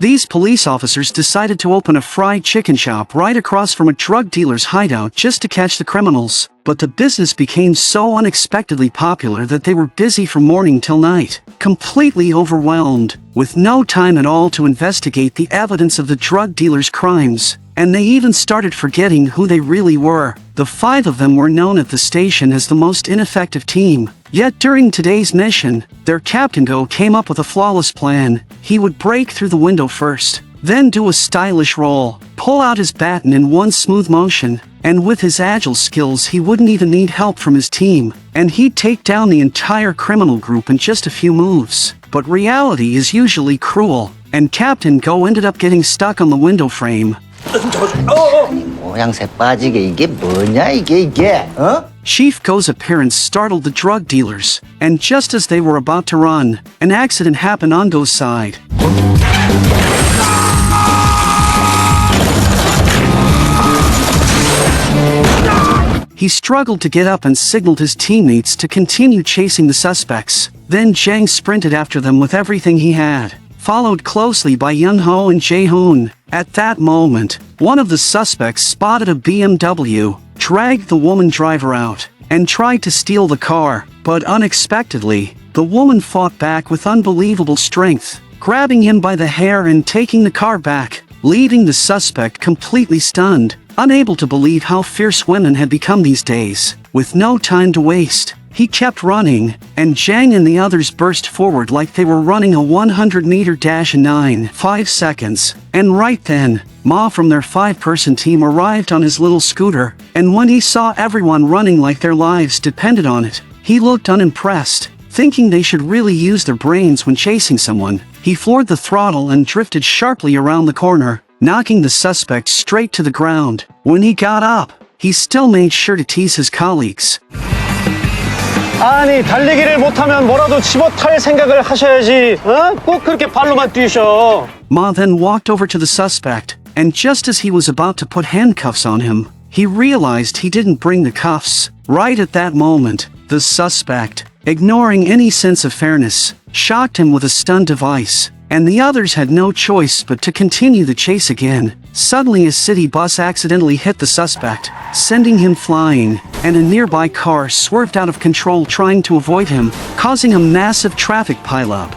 These police officers decided to open a fried chicken shop right across from a drug dealer's hideout just to catch the criminals. But the business became so unexpectedly popular that they were busy from morning till night, completely overwhelmed, with no time at all to investigate the evidence of the drug dealer's crimes. And they even started forgetting who they really were. The 5 of them were known at the station as the most ineffective team. Yet during today's mission, their Captain Go came up with a flawless plan. He would break through the window first, then do a stylish roll, pull out his baton in one smooth motion, and with his agile skills he wouldn't even need help from his team, and he'd take down the entire criminal group in just a few moves. But reality is usually cruel, and Captain Go ended up getting stuck on the window frame. 모양새 빠지게 이게 뭐냐 이게 Chief Go's appearance startled the drug dealers, and just as they were about to run, an accident happened on Go's side. He struggled to get up and signaled his teammates to continue chasing the suspects. Then Jang sprinted after them with everything he had, followed closely by Young-ho and Jae-hoon. At that moment, one of the suspects spotted a BMW, dragged the woman driver out, and tried to steal the car. But unexpectedly, the woman fought back with unbelievable strength, grabbing him by the hair and taking the car back, leaving the suspect completely stunned, unable to believe how fierce women had become these days. With no time to waste, he kept running, and Jang and the others burst forward like they were running a 100-meter dash in 9.5 seconds. And right then, Ma from their 5-person team arrived on his little scooter, and when he saw everyone running like their lives depended on it, he looked unimpressed. Thinking they should really use their brains when chasing someone, he floored the throttle and drifted sharply around the corner, knocking the suspect straight to the ground. When he got up, he still made sure to tease his colleagues. 아니 달리기를 못하면 뭐라도 집어탈 생각을 하셔야지 꼭 그렇게 발로만 뛰셔. Ma then walked over to the suspect, and just as he was about to put handcuffs on him, he realized he didn't bring the cuffs. Right at that moment, the suspect, ignoring any sense of fairness, shocked him with a stun device, and the others had no choice but to continue the chase again. Suddenly a city bus accidentally hit the suspect, sending him flying, and a nearby car swerved out of control trying to avoid him, causing a massive traffic pileup.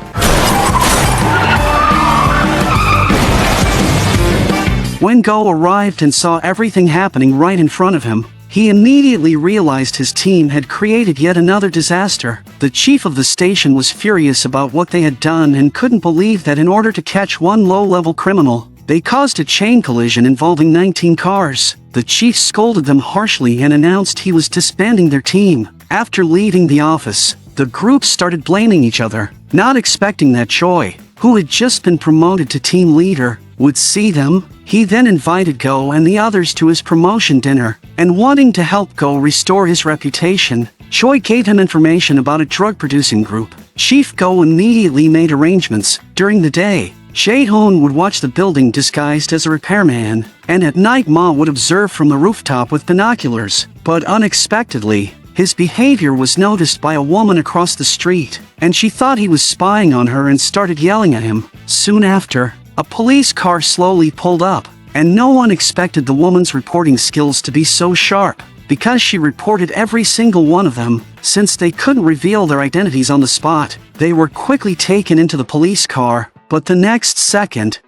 When Go arrived and saw everything happening right in front of him, he immediately realized his team had created yet another disaster. The chief of the station was furious about what they had done and couldn't believe that in order to catch one low-level criminal, they caused a chain collision involving 19 cars. The chief scolded them harshly and announced he was disbanding their team. After leaving the office, the group started blaming each other, not expecting that Choi, who had just been promoted to team leader, would see them. He then invited Go and the others to his promotion dinner, and wanting to help Go restore his reputation, Choi gave him information about a drug-producing group. Chief Go immediately made arrangements. During the day, Jae-hoon would watch the building disguised as a repairman, and at night Ma would observe from the rooftop with binoculars. But unexpectedly, his behavior was noticed by a woman across the street, and she thought he was spying on her and started yelling at him. Soon after, a police car slowly pulled up, and no one expected the woman's reporting skills to be so sharp, because she reported every single one of them. Since they couldn't reveal their identities on the spot, they were quickly taken into the police car, but the next second,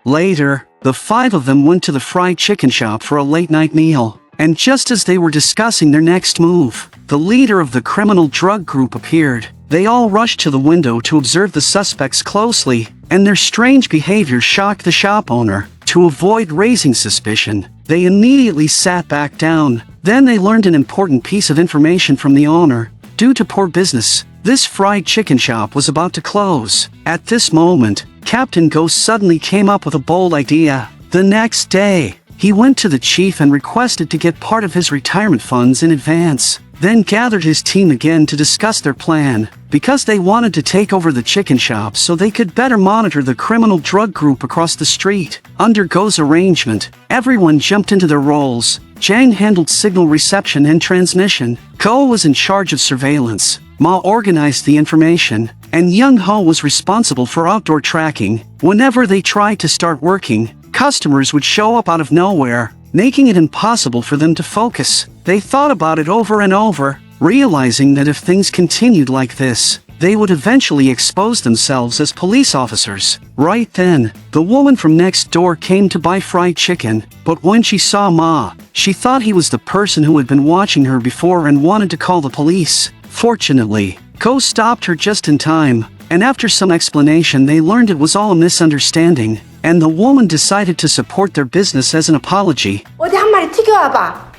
later, the 5 of them went to the fried chicken shop for a late-night meal, and just as they were discussing their next move, the leader of the criminal drug group appeared. They all rushed to the window to observe the suspects closely, and their strange behavior shocked the shop owner. To avoid raising suspicion, they immediately sat back down. Then they learned an important piece of information from the owner. Due to poor business, this fried chicken shop was about to close. At this moment, Captain Go suddenly came up with a bold idea. The next day, he went to the chief and requested to get part of his retirement funds in advance, then gathered his team again to discuss their plan, because they wanted to take over the chicken shop so they could better monitor the criminal drug group across the street. Under Go's arrangement, everyone jumped into their roles. Jang handled signal reception and transmission. Go was in charge of surveillance. Ma organized the information, and Young Ho was responsible for outdoor tracking. Whenever they tried to start working, customers would show up out of nowhere, making it impossible for them to focus. They thought about it over and over, realizing that if things continued like this, they would eventually expose themselves as police officers. Right then, the woman from next door came to buy fried chicken, but when she saw Ma, she thought he was the person who had been watching her before and wanted to call the police. Fortunately, Ko stopped her just in time, and after some explanation they learned it was all a misunderstanding, and the woman decided to support their business as an apology. 어디 한 마리 튀겨와봐.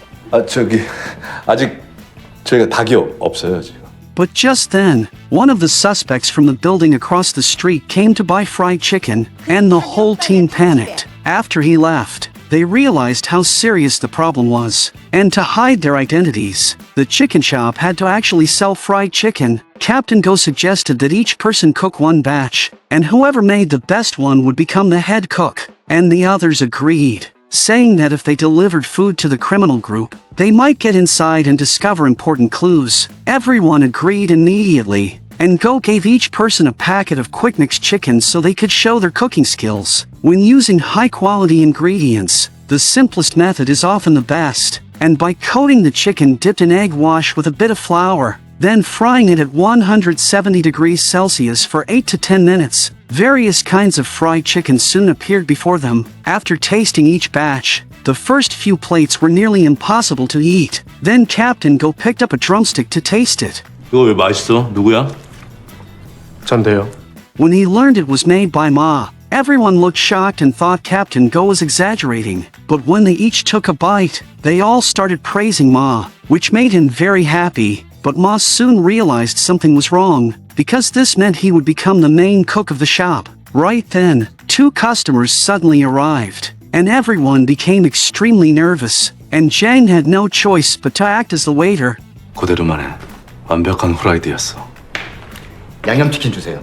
아직 저희가 닭이 없어요, 지금. But just then, one of the suspects from the building across the street came to buy fried chicken, and the whole team panicked. After he left, they realized how serious the problem was, and to hide their identities, the chicken shop had to actually sell fried chicken. Captain Go suggested that each person cook one batch, and whoever made the best one would become the head cook, and the others agreed, saying that if they delivered food to the criminal group, they might get inside and discover important clues. Everyone agreed immediately, and Go gave each person a packet of quick mix chicken so they could show their cooking skills. When using high-quality ingredients, the simplest method is often the best, and by coating the chicken dipped in egg wash with a bit of flour, then frying it at 170 degrees Celsius for 8 to 10 minutes, various kinds of fried chicken soon appeared before them. After tasting each batch, the first few plates were nearly impossible to eat. Then Captain Go picked up a drumstick to taste it. 이거 왜 맛있어? 누구야? 전데요. When he learned it was made by Ma, everyone looked shocked and thought Captain Go was exaggerating. But when they each took a bite, they all started praising Ma, which made him very happy. But Ma soon realized something was wrong, because this meant he would become the main cook of the shop. Right then, 2 customers suddenly arrived, and everyone became extremely nervous, and Jang had no choice but to act as the waiter. 그대로만 해. 완벽한 후라이드였어. 양념치킨 주세요.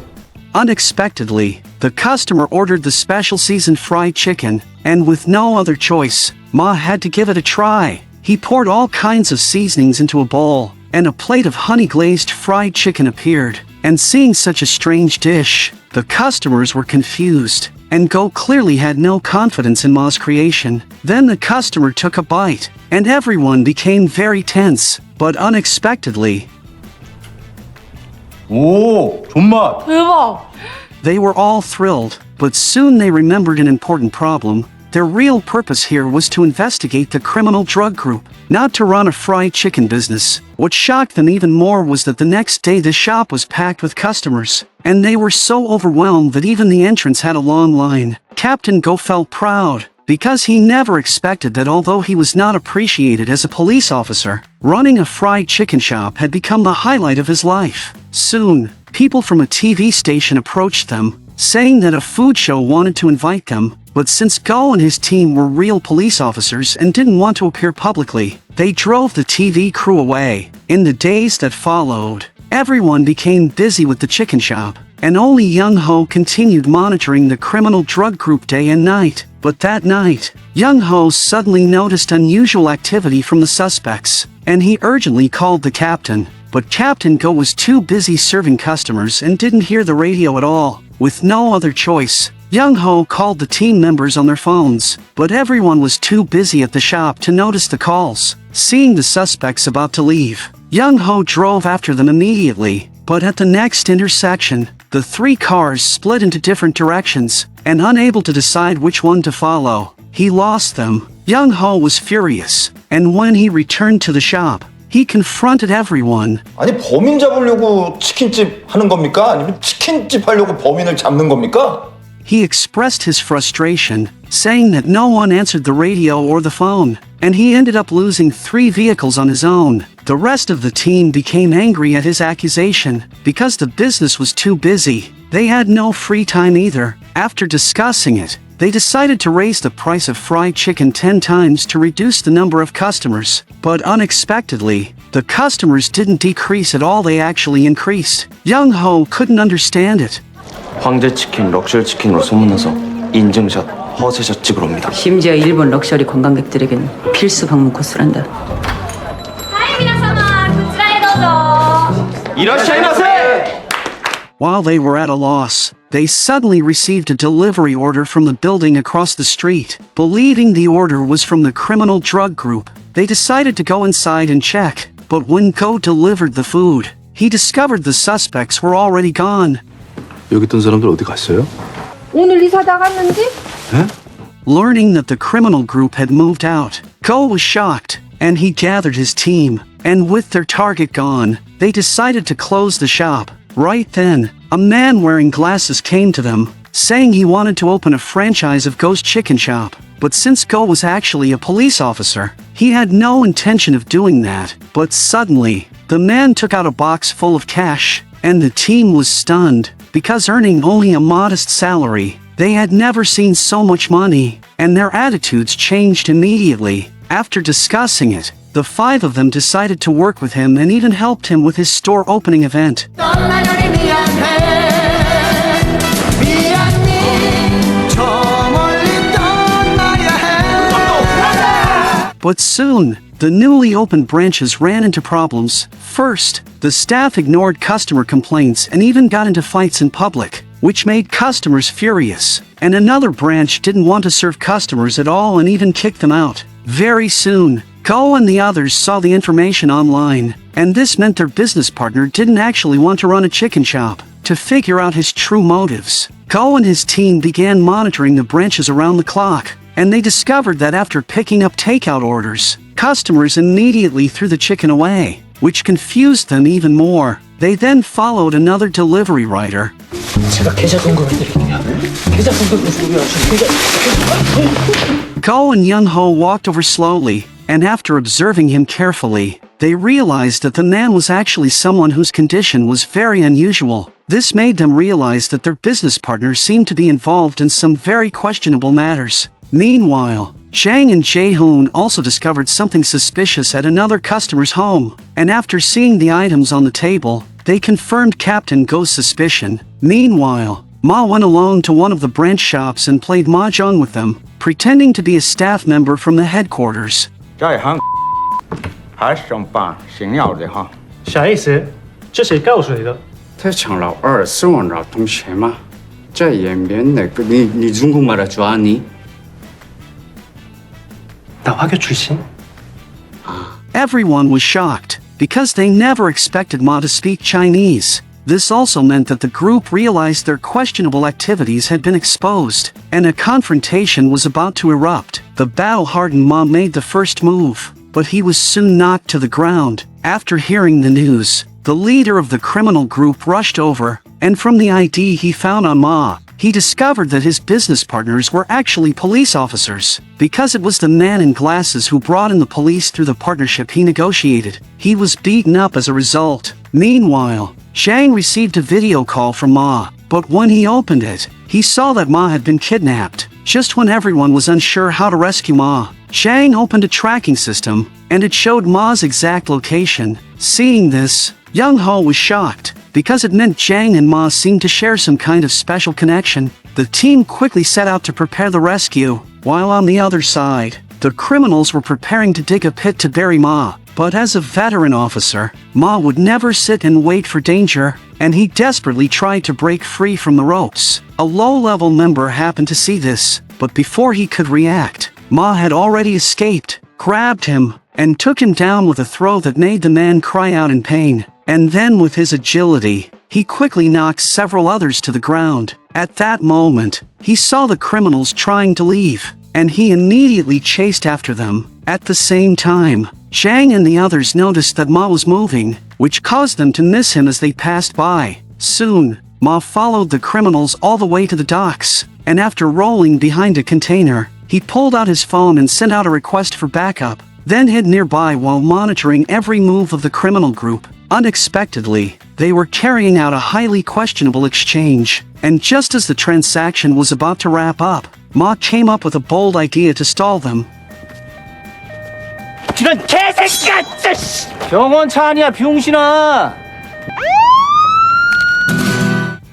Unexpectedly, the customer ordered the special seasoned fried chicken, and with no other choice, Ma had to give it a try. He poured all kinds of seasonings into a bowl, and a plate of honey-glazed fried chicken appeared. And seeing such a strange dish, the customers were confused, and Go clearly had no confidence in Ma's creation. Then the customer took a bite, and everyone became very tense. But unexpectedly, 오, 존맛. 대박. they were all thrilled, but soon they remembered an important problem. Their real purpose here was to investigate the criminal drug group, not to run a fried chicken business. What shocked them even more was that the next day the shop was packed with customers, and they were so overwhelmed that even the entrance had a long line. Captain Go felt proud, because he never expected that although he was not appreciated as a police officer, running a fried chicken shop had become the highlight of his life. Soon, people from a TV station approached them, saying that a food show wanted to invite them, but since Go and his team were real police officers and didn't want to appear publicly, they drove the TV crew away. In the days that followed, everyone became busy with the chicken shop, and only Young Ho continued monitoring the criminal drug group day and night. But that night, Young Ho suddenly noticed unusual activity from the suspects, and he urgently called the captain. But Captain Go was too busy serving customers and didn't hear the radio at all. With no other choice, Young Ho called the team members on their phones, but everyone was too busy at the shop to notice the calls. Seeing the suspects about to leave, Young Ho drove after them immediately, but at the next intersection, the 3 cars split into different directions, and unable to decide which one to follow, he lost them. Young Ho was furious, and when he returned to the shop, he confronted everyone. 아니 범인 잡으려고 치킨집 하는 겁니까? 아니면 치킨집 하려고 범인을 잡는 겁니까? He expressed his frustration, saying that no one answered the radio or the phone, and he ended up losing 3 vehicles on his own. The rest of the team became angry at his accusation, because the business was too busy. They had no free time either. After discussing it, they decided to raise the price of fried chicken 10 times to reduce the number of customers. But unexpectedly, the customers didn't decrease at all, they actually increased. Young Ho couldn't understand it. 황제 치킨, 럭셔리 치킨으로 소문나서 인증샷, 허세샷 찍으러 옵니다. 심지어 일본 럭셔리 관광객들에겐 필수 방문 코스란다. 하이, 미나사마, こちらへどうぞ. 이라시아이마세! While they were at a loss, they suddenly received a delivery order from the building across the street. Believing the order was from the criminal drug group, they decided to go inside and check. But when Go delivered the food, he discovered the suspects were already gone. 여기 있던 사람들 어디 갔어요? 오늘 이사 나갔는지? Learning that the criminal group had moved out, Go was shocked, and he gathered his team. And with their target gone, they decided to close the shop. Right then, a man wearing glasses came to them, saying he wanted to open a franchise of Go's chicken shop. But since Go was actually a police officer, he had no intention of doing that. But suddenly, the man took out a box full of cash, and the team was stunned, because earning only a modest salary, they had never seen so much money, and their attitudes changed immediately. After discussing it, the 5 of them decided to work with him and even helped him with his store opening event. But soon, the newly opened branches ran into problems. First, the staff ignored customer complaints and even got into fights in public, which made customers furious. And another branch didn't want to serve customers at all and even kicked them out. Very soon, Go and the others saw the information online, and this meant their business partner didn't actually want to run a chicken shop. To figure out his true motives, Go and his team began monitoring the branches around the clock, and they discovered that after picking up takeout orders, customers immediately threw the chicken away, which confused them even more. They then followed another delivery rider. Go and Young-ho walked over slowly, and after observing him carefully, they realized that the man was actually someone whose condition was very unusual. This made them realize that their business partner seemed to be involved in some very questionable matters. Meanwhile, Chang and Jae-hoon also discovered something suspicious at another customer's home, and after seeing the items on the table, they confirmed Captain Go's suspicion. Meanwhile, Ma went alone to one of the branch shops and played mahjong with them, pretending to be a staff member from the headquarters. 这一行还上班是要的哈。啥意思？这谁告诉你的？他抢了20万的东西吗？这也免那个你中国말할 줄 아니? 나 화교 출신. Everyone was shocked, because they never expected Ma to speak Chinese. This also meant that the group realized their questionable activities had been exposed, and a confrontation was about to erupt. The battle-hardened Ma made the first move, but he was soon knocked to the ground. After hearing the news, the leader of the criminal group rushed over, and from the ID he found on Ma, he discovered that his business partners were actually police officers, because it was the man in glasses who brought in the police through the partnership he negotiated. He was beaten up as a result. Meanwhile, Shang received a video call from Ma, but when he opened it, he saw that Ma had been kidnapped. Just when everyone was unsure how to rescue Ma, Shang opened a tracking system, and it showed Ma's exact location. Seeing this, Young-ho was shocked, because it meant Jang and Ma seemed to share some kind of special connection. The team quickly set out to prepare the rescue, while on the other side, the criminals were preparing to dig a pit to bury Ma. But as a veteran officer, Ma would never sit and wait for danger, and he desperately tried to break free from the ropes. A low-level member happened to see this, but before he could react, Ma had already escaped, grabbed him, and took him down with a throw that made the man cry out in pain. And then with his agility, he quickly knocked several others to the ground. At that moment, he saw the criminals trying to leave, and he immediately chased after them. At the same time, Chang and the others noticed that Ma was moving, which caused them to miss him as they passed by. Soon, Ma followed the criminals all the way to the docks, and after rolling behind a container, he pulled out his phone and sent out a request for backup, then hid nearby while monitoring every move of the criminal group. Unexpectedly, they were carrying out a highly questionable exchange, and just as the transaction was about to wrap up, Ma came up with a bold idea to stall them. 이런 개새끼야! 병원차 아니야, 병신아!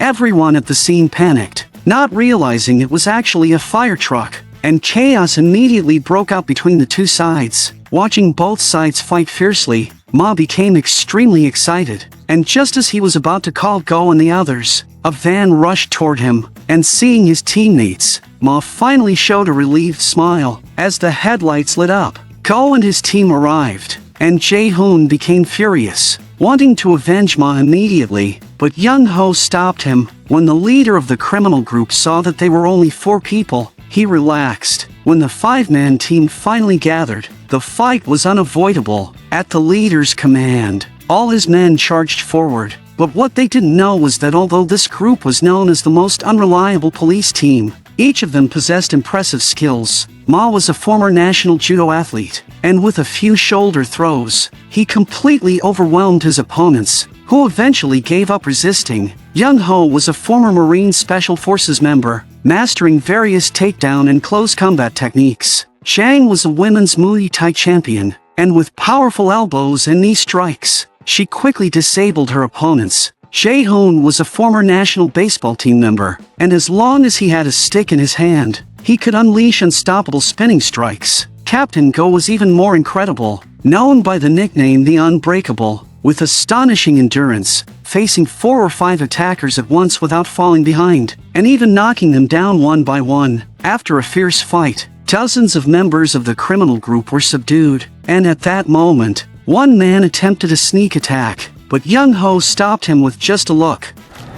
Everyone at the scene panicked, not realizing it was actually a fire truck, and chaos immediately broke out between the two sides. Watching both sides fight fiercely, Ma became extremely excited, and just as he was about to call Go and the others, a van rushed toward him, and seeing his teammates, Ma finally showed a relieved smile as the headlights lit up. Go and his team arrived, and Jae-hoon became furious, wanting to avenge Ma immediately, but Young Ho stopped him. When the leader of the criminal group saw that they were only 4 people, he relaxed. When the 5-man team finally gathered, the fight was unavoidable. At the leader's command, all his men charged forward. But what they didn't know was that although this group was known as the most unreliable police team, each of them possessed impressive skills. Ma was a former national judo athlete, and with a few shoulder throws, he completely overwhelmed his opponents, who eventually gave up resisting. Young Ho was a former Marine Special Forces member, mastering various takedown and close combat techniques. Chang was a women's Muay Thai champion, and with powerful elbows and knee strikes, she quickly disabled her opponents. Jae-hoon was a former national baseball team member, and as long as he had a stick in his hand, he could unleash unstoppable spinning strikes. Captain Go was even more incredible, known by the nickname the Unbreakable, with astonishing endurance, facing 4 or 5 attackers at once without falling behind, and even knocking them down one by one. After a fierce fight, dozens of members of the criminal group were subdued, and at that moment, one man attempted a sneak attack, but Young Ho stopped him with just a look.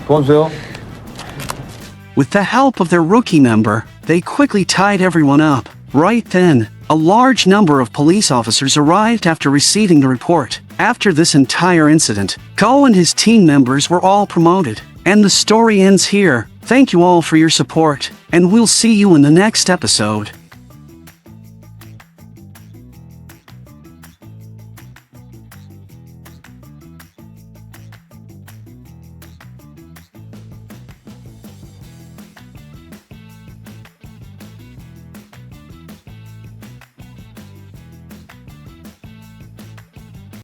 도와주세요. With the help of their rookie member, they quickly tied everyone up. Right then, a large number of police officers arrived after receiving the report. After this entire incident, Go and his team members were all promoted. And the story ends here. Thank you all for your support, and we'll see you in the next episode.